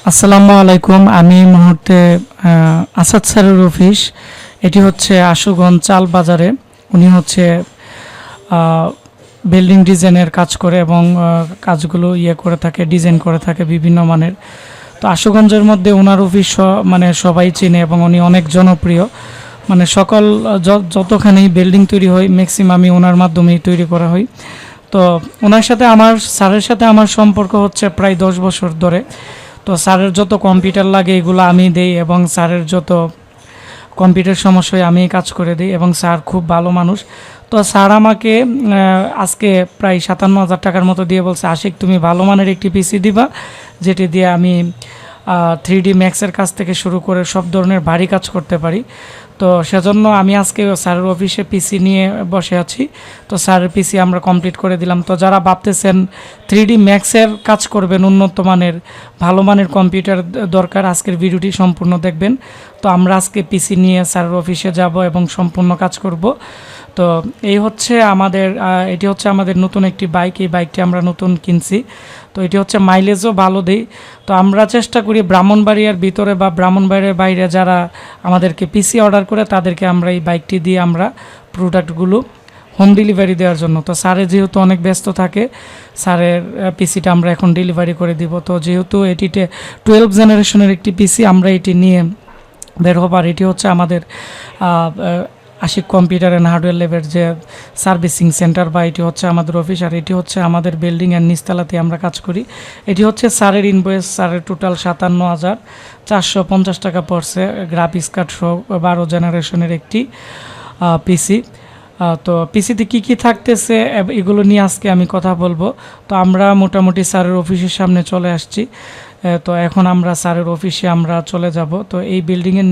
আসসালামু আলাইকুম। আমি এই মুহূর্তে আসাদ স্যারের অফিস। এটি হচ্ছে আশুগঞ্জ চাল বাজারে। উনি হচ্ছে বিল্ডিং ডিজাইনের কাজ করে এবং কাজগুলো করে থাকে, ডিজাইন করে থাকে বিভিন্ন মানের। তো আশুগঞ্জের মধ্যে ওনার অফিস মানে সবাই চেনে এবং উনি অনেক জনপ্রিয়। মানে সকল যতখানি বিল্ডিং তৈরি হয় ম্যাক্সিমামই ওনার মাধ্যমেই তৈরি করা হয়। তো ওনার সাথে স্যারের সাথে আমার সম্পর্ক হচ্ছে প্রায় 10 বছর ধরে। তো স্যারের যত কম্পিউটার লাগে এগুলো আমি দেই এবং স্যারের যত কম্পিউটার সমস্যায় আমি কাজ করে দিই এবং স্যার খুব ভালো মানুষ। তো স্যার আমাকে আজকে প্রায় 57,000 টাকার মতো দিয়ে বলছে, আশিক তুমি ভালো মানের একটি পিসি দিবা, যেটি দিয়ে আমি 3D ম্যাক্সের কাজ থেকে শুরু করে সব ধরনের ভারী কাজ করতে পারি। তো সেজন্য আমি আজকে স্যারের অফিসে পিসি নিয়ে বসে আছি। তো স্যারের পিসি আমরা কমপ্লিট করে দিলাম। তো যারা ভাবতেছেন 3D ম্যাক্সের কাজ করবেন, উন্নত মানের ভালো মানের কম্পিউটার দরকার, আজকের ভিডিওটি সম্পূর্ণ দেখবেন। তো আমরা আজকে পিসি নিয়ে স্যারের অফিসে যাব এবং সম্পূর্ণ কাজ করব। তো এটি হচ্ছে আমাদের নতুন একটি বাইক। এই বাইকটি আমরা নতুন কিনছি। তো এটি হচ্ছে মাইলেজও ভালো দেই। তো আমরা চেষ্টা করি ব্রাহ্মণবাড়িয়ার ভিতরে বা ব্রাহ্মণবাড়িয়ার বাইরে যারা আমাদেরকে পিসি অর্ডার করে তাদেরকে আমরা এই বাইকটি দিয়ে আমরা প্রোডাক্টগুলো হোম ডেলিভারি দেওয়ার জন্য। তো স্যারে যেহেতু অনেক ব্যস্ত থাকে, স্যারের পিসিটা আমরা এখন ডেলিভারি করে দিব। তো যেহেতু এটিতে 12 জেনারেশনের একটি পিসি, আমরা এটি নিয়ে বের হবার। এটি হচ্ছে আমাদের আশিক কম্পিউটার অ্যান্ড হার্ডওয়্যার ল্যাবের যে সার্ভিসিং সেন্টার, বা এটি হচ্ছে আমাদের অফিস। আর এটি হচ্ছে আমাদের বিল্ডিংয়ের নিচতলাতে আমরা কাজ করি। এটি হচ্ছে স্যারের ইনভয়েস। স্যারের টোটাল 57,450 টাকা পড়ছে, গ্রাফিক্স কার্ড সহ 12 জেনারেশনের একটি পিসি। তো পিসিতে কী কী থাকতেছে এগুলো নিয়ে আজকে আমি কথা বলবো। তো আমরা মোটামুটি স্যারের অফিসের সামনে চলে আসছি। তো এখন আমরা স্যারের অফিসে আমরা চলে যাব। তো এই বিল্ডিংয়ের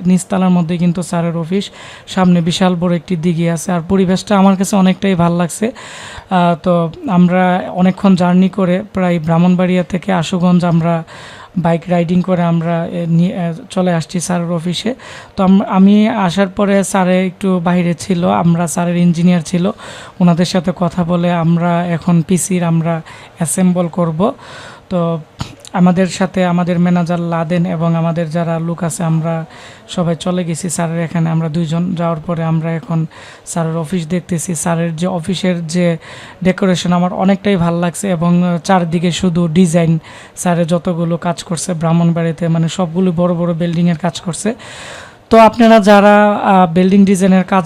নিচতলার মধ্যে কিন্তু স্যারের অফিস। সামনে বিশাল বড় একটি দিঘি আছে, আর পরিবেশটা আমার কাছে অনেকটাই ভালো লাগছে। তো আমরা অনেকক্ষণ জার্নি করে প্রায় ব্রাহ্মণবাড়িয়া থেকে আশুগঞ্জ আমরা বাইক রাইডিং করে আমরা চলে আসছি স্যারের অফিসে। তো আমি আসার পরে স্যারে একটু বাইরে ছিল, স্যারের ইঞ্জিনিয়ার ছিল, ওনাদের সাথে কথা বলে আমরা এখন পিসির আমরা অ্যাসেম্বল করব। তো আমাদের সাথে আমাদের ম্যানেজার লাদেন এবং আমাদের যারা লোক আছে আমরা সবাই চলে গেছি স্যারের এখানে। আমরা দুইজন যাওয়ার পরে আমরা এখন স্যারের অফিস দেখতেছি। স্যারের যে অফিসের যে ডেকোরেশন আমার অনেকটাই ভালো লাগছে এবং চারদিকে শুধু ডিজাইন। স্যারের যতগুলো কাজ করছে ব্রাহ্মণবাড়িতে, মানে সবগুলো বড় বড় বিল্ডিংয়ের কাজ করছে। তো আপনারা যারা বিল্ডিং ডিজাইনের কাজ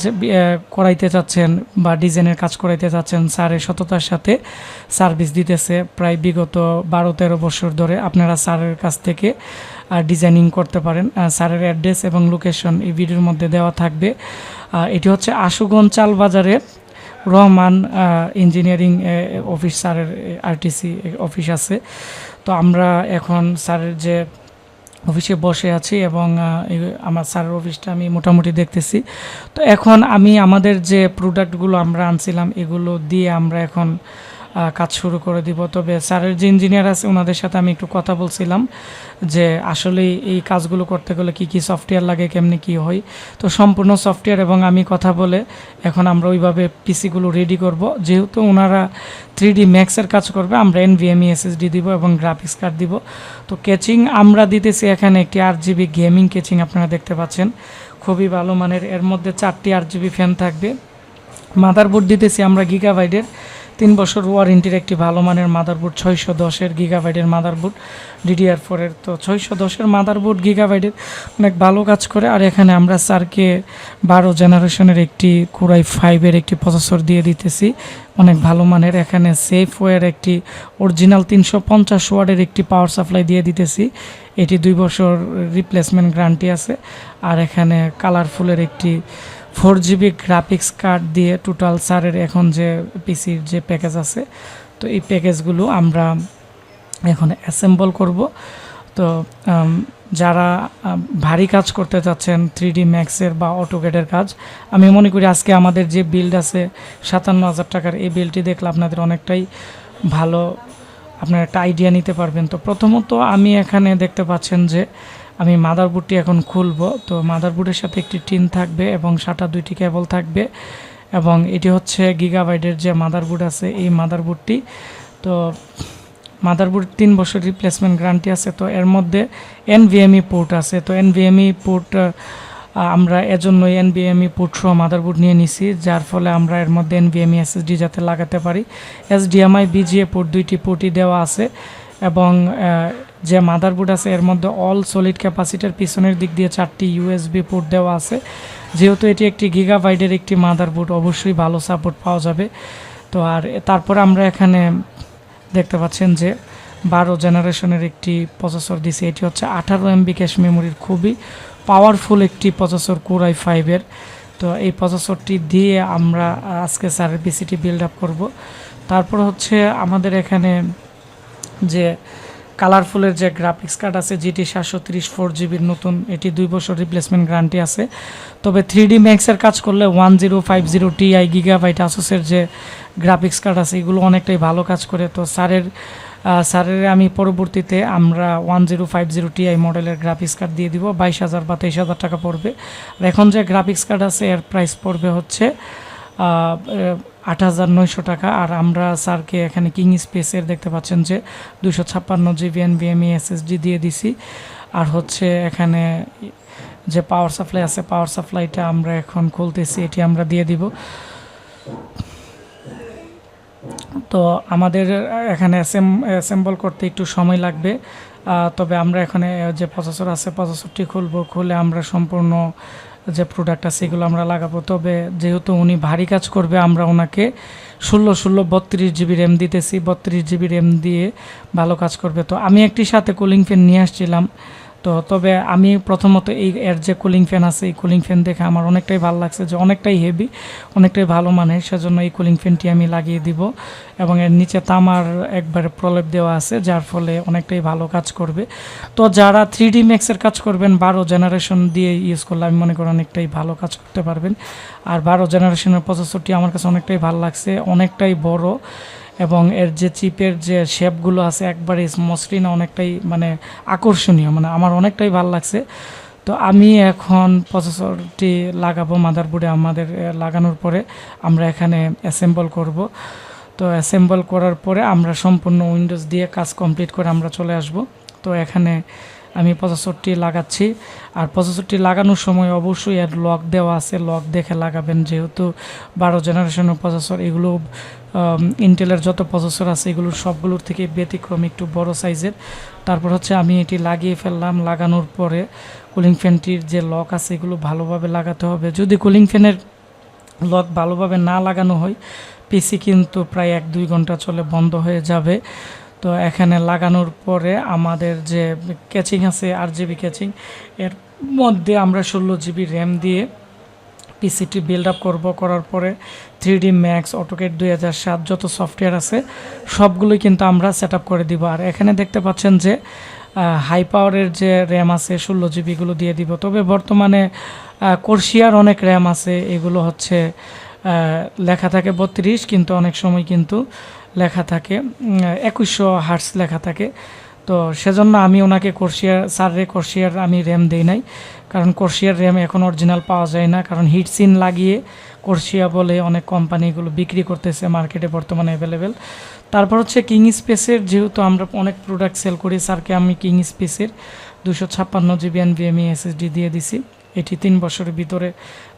করাইতে চাচ্ছেন বা ডিজাইনের কাজ করাইতে চাচ্ছেন, স্যারের সততার সাথে সার্ভিস দিতেছে প্রায় বিগত 12-13 বছর ধরে। আপনারা স্যারের কাছ থেকে ডিজাইনিং করতে পারেন। স্যারের অ্যাড্রেস এবং লোকেশন এই ভিডিওর মধ্যে দেওয়া থাকবে। এটি হচ্ছে আশুগঞ্জ চাল বাজারে রহমান ইঞ্জিনিয়ারিং অফিস, স্যারের আরটিসি অফিস আছে। তো আমরা এখন স্যারের যে অফিসে বসে আছি এবং আমার স্যারের অফিসটা আমি মোটামুটি দেখতেছি। তো এখন আমি আমাদের যে প্রোডাক্টগুলো আমরা আনছিলাম এগুলো দিয়ে আমরা এখন কাজ শুরু করে দিব। তবে স্যারের যে ইঞ্জিনিয়ার আছে ওনাদের সাথে আমি একটু কথা বলছিলাম যে আসলে এই কাজগুলো করতে গেলে কী কী সফটওয়্যার লাগে, কেমনি কী হয়। তো সম্পূর্ণ সফটওয়্যার এবং আমি কথা বলে এখন আমরা ওইভাবে পিসিগুলো রেডি করব। যেহেতু ওনারা 3D ম্যাক্সের কাজ করবে, আমরা NVMe SSD দিব এবং গ্রাফিক্স কার্ড দিব। তো কেচিং আমরা দিতেছি এখানে একটি RGB গেমিং কেচিং, আপনারা দেখতে পাচ্ছেন খুবই ভালো মানের। এর মধ্যে 4টি RGB ফ্যান থাকবে। মাদারবোর্ড দিতেছি আমরা গিগাবাইটের 3 বছর ওয়ারেন্টির একটি ভালো মানের মাদারবোর্ড, 610 গিগাবাইটের মাদারবোর্ড DDR4 তো 610 মাদারবোর্ড গিগাবাইটের অনেক ভালো কাজ করে। আর এখানে আমরা স্যারকে 12 জেনারেশনের একটি কোরাই 5 একটি প্রসেসর দিয়ে দিতেছি, অনেক ভালো মানের। এখানে সেফওয়্যার একটি অরিজিনাল 350 ওয়াটের একটি পাওয়ার সাপ্লাই দিয়ে দিতেছি, এটি 2 বছর রিপ্লেসমেন্ট গ্যারান্টি আছে। আর এখানে কালারফুলের একটি 4GB গ্রাফিক্স কার্ড দিয়ে টোটাল স্যারের এখন যে পিসির যে প্যাকেজ আছে, তো এই প্যাকেজগুলো আমরা এখন অ্যাসেম্বল করব। তো যারা ভারী কাজ করতে চাচ্ছেন 3D ম্যাক্সের বা অটোক্যাডের কাজ, আমি মনে করি আজকে আমাদের যে বিল্ড আছে 57,000 টাকার, এই বিলটি দেখলে আপনাদের অনেকটাই ভালো, আপনারা একটা আইডিয়া নিতে পারবেন। তো প্রথমত আমি এখানে দেখতে পাচ্ছেন যে আমি মাদারবোর্ডটি এখন খুলব। তো মাদারবোর্ডের সাথে একটি টিন থাকবে এবং 2টি কেবল থাকবে এবং এটি হচ্ছে গিগাবাইটের যে মাদারবোর্ড আছে এই মাদারবোর্ডটি। তো মাদারবোর্ড 3 বছর রিপ্লেসমেন্ট গ্যারান্টি আছে। তো এর মধ্যে এনভিএমই পোর্ট আছে। তো এনভিএমই পোর্ট আমরা এজন্যই এনভিএমই পোর্ট সহ মাদারবোর্ড নিয়ে নিছি, যার ফলে আমরা এর মধ্যে এনভিএমই এসএসডি যাতে লাগাতে পারি। এসডিএমআই বিজিএ পোর্ট 2টি পোর্টই দেওয়া আছে এবং যে মাদারবোর্ড আছে এর মধ্যে অল সলিড ক্যাপাসিটার পিছনের দিক দিয়ে 4টি ইউএসবি পোর্ট দেওয়া আছে। যেহেতু এটি একটি গিগাবাইটের একটি মাদারবোর্ড, অবশ্যই ভালো সাপোর্ট পাওয়া যাবে। তো আর তারপরে আমরা এখানে দেখতে পাচ্ছেন যে 12 জেনারেশনের একটি প্রসেসর দিছে। এটি হচ্ছে 18 MB ক্যাশ মেমোরির খুবই পাওয়ারফুল একটি প্রসেসর কোর i5-এর। তো এই প্রসেসরটি দিয়ে আমরা আজকে স্যারের পিসিটি বিল্ড আপ করব। তারপর হচ্ছে আমাদের এখানে যে কালারফুলের যে গ্রাফিক্স কার্ড আছে GT 730 4GB নতুন, এটি 2 বছর রিপ্লেসমেন্ট গ্যারান্টি আছে। তবে 3D ম্যাক্সের কাজ করলে 1050 Ti গিগাবাইট আসুসের যে গ্রাফিক্স কার্ড আছে এগুলো অনেকটাই ভালো কাজ করে। তো স্যারের আমি পরবর্তীতে আমরা 1050 Ti মডেলের গ্রাফিক্স কার্ড দিয়ে দিব, 22,000 বা 23,000 টাকা পড়বে। আর এখন যে গ্রাফিক্স কার্ড আছে এর প্রাইস পড়বে হচ্ছে 8,900 টাকা। আর আমরা স্যারকে এখানে কিং স্পেসের দেখতে পাচ্ছেন যে 256GB NVMe SSD দিয়ে দিছি। আর হচ্ছে এখানে যে পাওয়ার সাপ্লাই আছে পাওয়ার সাপ্লাইটা আমরা এখন খুলতেছি, এটি আমরা দিয়ে দিব। তো আমাদের এখানে অ্যাসেম্বল করতে একটু সময় লাগবে, তবে আমরা এখানে যে প্রসেসর আছে প্রসেসরটি খুলে আমরা সম্পূর্ণ যে প্রোডাক্ট আছে সেগুলো আমরা লাগাবো। তবে যেহেতু উনি ভারী কাজ করবে আমরা ওনাকে 16 32GB র্যাম দিতেছি, 32GB র্যাম দিয়ে ভালো কাজ করবে। তো আমি একটি সাথে কুলিং ফ্যান নিয়ে আসছিলাম। তবে আমি প্রথমত এর যে কুলিং ফ্যান আছে এই কুলিং ফ্যান দেখে আমার অনেকটাই ভালো লাগছে, যে অনেকটাই হেভি, অনেকটাই ভালো মানের, সেজন্য এই কুলিং ফ্যানটি আমি লাগিয়ে দিব। এবং এর নিচে তামার একবারে প্রলেপ দেওয়া আছে, যার ফলে অনেকটাই ভালো কাজ করবে। তো যারা 3D ম্যাক্সের কাজ করবেন 12 জেনারেশন দিয়ে ইউজ করলে আমি মনে করি অনেকটাই ভালো কাজ করতে পারবেন। আর 12 জেনারেশনের প্রসেসরটি আমার কাছে অনেকটাই ভালো লাগছে, অনেকটাই বড় এবং এর যে চিপের যে শেপগুলো আছে একবারে মসৃণ, অনেকটাই মানে আকর্ষণীয়, মানে আমার অনেকটাই ভালো লাগছে। তো আমি এখন প্রসেসরটি লাগাবো মাদারবোর্ডে। আমাদের লাগানোর পরে আমরা এখানে অ্যাসেম্বল করব। তো অ্যাসেম্বল করার পরে আমরা সম্পূর্ণ উইন্ডোজ দিয়ে কাজ কমপ্লিট করে আমরা চলে আসব। তো এখানে আমি প্রসেসরটি লাগাচ্ছি। আর প্রসেসরটি লাগানোর সময় অবশ্যই এর লক দেওয়া আছে, লক দেখে লাগাবেন, যেহেতু 12 জেনারেশনের প্রসেসর। এগুলো ইন্টেলের যত প্রসেসর আছে এগুলোর সবগুলোর থেকে ব্যতিক্রম, একটু বড় সাইজের। তারপর হচ্ছে আমি এটি লাগিয়ে ফেললাম। লাগানোর পরে কুলিং ফ্যানটির যে লক আছে এগুলো ভালোভাবে লাগাতে হবে। যদি কুলিং ফ্যানের লক ভালোভাবে না লাগানো হয় পিসি কিন্তু প্রায় 1-2 ঘন্টা চলে বন্ধ হয়ে যাবে। তো এখানে লাগানোর পরে আমাদের যে ক্যাচিং আছে RGB ক্যাচিং, এর মধ্যে আমরা 16GB র্যাম দিয়ে পিসিটি বিল্ড আপ করার পরে 3D ম্যাক্স, অটোক্যাড 2007 যত সফটওয়্যার আছে সবগুলোই কিন্তু আমরা সেট আপ করে দিব। আর এখানে দেখতে পাচ্ছেন যে হাই পাওয়ারের যে র্যাম আছে 16GB এগুলো দিয়ে দিব। তবে বর্তমানে কোর্সিয়ার অনেক র্যাম আছে, এগুলো হচ্ছে লেখা থাকে 32, কিন্তু অনেক সময় কিন্তু লেখা থাকে 2100 হার্টস লেখা থাকে। তো সেজন্য আমি ওনাকে কোর্সিয়ার আমি র্যাম দেই নাই, কারণ কোর্সিয়ার র্যাম এখন অরিজিনাল পাওয়া যায় না, কারণ হিটসিন লাগিয়ে কোর্সিয়া বলে অনেক কোম্পানিগুলো বিক্রি করতেছে মার্কেটে বর্তমানে অ্যাভেলেবেল। তারপর হচ্ছে কিং স্পেসের, যেহেতু আমরা অনেক প্রোডাক্ট সেল করি, স্যারকে আমি কিং স্পেসের 256GB NVMe SSD দিয়ে দিছি। এটি 3 বছরের ভিতরে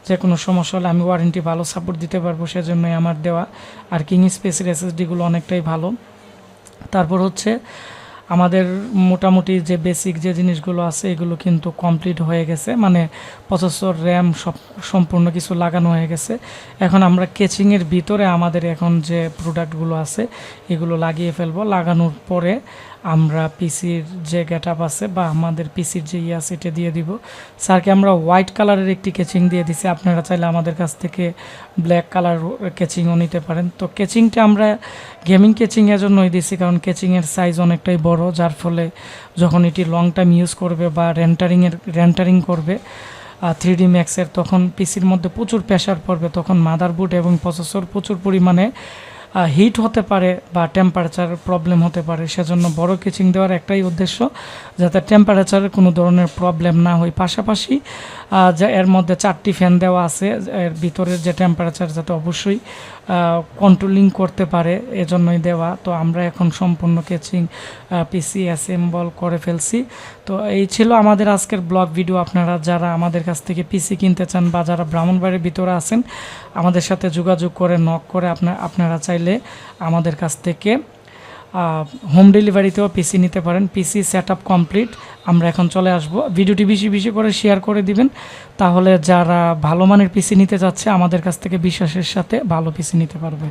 যে কোনো সমস্যা হলে আমি ওয়ারেন্টি ভালো সাপোর্ট দিতে পারবো, সেজন্যই আমার দেওয়া। আর কিং স্পেসের SSDগুলো অনেকটাই ভালো। তারপর হচ্ছে আমাদের মোটামুটি যে বেসিক যে জিনিসগুলো আছে এগুলো কিন্তু কমপ্লিট হয়ে গেছে, মানে প্রসেসর র্যাম সব সম্পূর্ণ কিছু লাগানো হয়ে গেছে। এখন আমরা কেচিংয়ের ভিতরে আমাদের এখন যে প্রোডাক্টগুলো আছে এগুলো লাগিয়ে ফেলবো। লাগানোর পরে আমরা পিসির যে গেট আপ আছে বা আমাদের পিসির যে আছে এটা দিয়ে দিব। স্যারকে আমরা হোয়াইট কালারের একটি কেচিং দিয়ে দিছি, আপনারা চাইলে আমাদের কাছ থেকে ব্ল্যাক কালার কেচিংও নিতে পারেন। তো কেচিংটা আমরা গেমিং কেচিংয়ের জন্যই দিছি, কারণ কেচিংয়ের সাইজ অনেকটাই বড়, যার ফলে যখন এটি লং টাইম ইউজ করবে বা রেন্টারিং করবে 3D ম্যাক্সের, তখন পিসির মধ্যে প্রচুর প্রেশার পড়বে, তখন মাদারবোর্ড এবং প্রসেসর প্রচুর পরিমাণে হিট হতে পারে বা টেম্পারেচার প্রবলেম হতে পারে, সেজন্য বড় কেচিং দেওয়ার একটাই উদ্দেশ্য যাতে টেম্পারেচারের কোনো ধরনের প্রবলেম না হয়। পাশাপাশি যা এর মধ্যে 4টি ফ্যান দেওয়া আছে, এর ভিতরের যে টেম্পারেচার যাতে অবশ্যই কন্ট্রোলিং করতে পারে, এজন্যই দেওয়া। তো আমরা এখন সম্পূর্ণ কেচিং পিসি অ্যাসেম্বল করে ফেলছি। তো এই ছিল আমাদের আজকের ব্লগ ভিডিও। আপনারা যারা আমাদের কাছ থেকে পিসি কিনতে চান বা যারা ব্রাহ্মণবাড়ির ভিতরে আছেন, আমাদের সাথে যোগাযোগ করে নক করে আপনারা চাইলে আমাদের কাছ থেকে হোম ডেলিভারিতেও পিসি নিতে পারেন। পিসি সেট আপ কমপ্লিট, আমরা এখন চলে আসব। ভিডিওটি বেশি বেশি করে শেয়ার করে দিবেন, তাহলে যারা ভালো মানের পিসি নিতে যাচ্ছে আমাদের কাছ থেকে বিশ্বাসের সাথে ভালো পিসি নিতে পারবে।